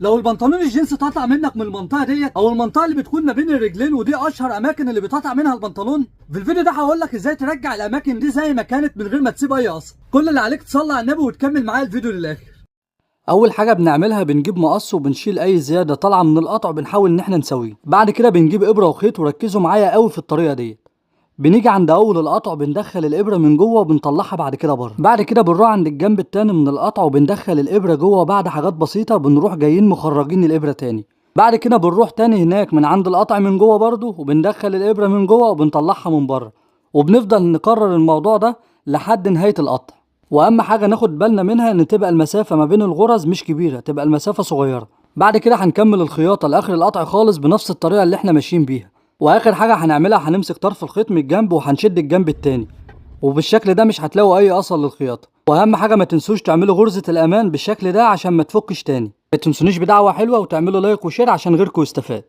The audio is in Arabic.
لو البنطلون الجينز اتقطع منك من المنطقه ديت او المنطقه اللي بتكون ما بين الرجلين، ودي اشهر اماكن اللي بيتقطع منها البنطلون، في الفيديو ده هقول لك ازاي ترجع الاماكن دي زي ما كانت من غير ما تسيب اي اثر. كل اللي عليك تصلي على النبي وتكمل معايا الفيديو للاخر. اول حاجه بنعملها بنجيب مقص وبنشيل اي زياده طالعه من القطع وبنحاول ان احنا نسويه. بعد كده بنجيب ابره وخيط، وركزوا معايا قوي في الطريقه ديت. بنيجي عند اول القطع بندخل الابره من جوه وبنطلعها بعد كده بره. بعد كده بنروح عند الجنب التاني من القطع وبندخل الابره جوه. بعد حاجات بسيطه بنروح جايين مخرجين الابره تاني. بعد كده بنروح تاني هناك من عند القطع من جوه برضو وبندخل الابره من جوه وبنطلعها من بره. وبنفضل نكرر الموضوع ده لحد نهايه القطع. واهم حاجه ناخد بالنا منها ان تبقى المسافه ما بين الغرز مش كبيره، تبقى المسافه صغيره. بعد كده هنكمل الخياطه لاخر القطع خالص بنفس الطريقه اللي احنا ماشيين بيها. واخر حاجه هنعملها هنمسك طرف الخيط من الجنب وهنشد الجنب التاني، وبالشكل ده مش هتلاقوا اي اثر للخياطه. واهم حاجه ما تنسوش تعملوا غرزه الامان بالشكل ده عشان ما تفكش تاني. ما تنسونيش بدعوه حلوه وتعملوا لايك وشير عشان غيركم يستفاد.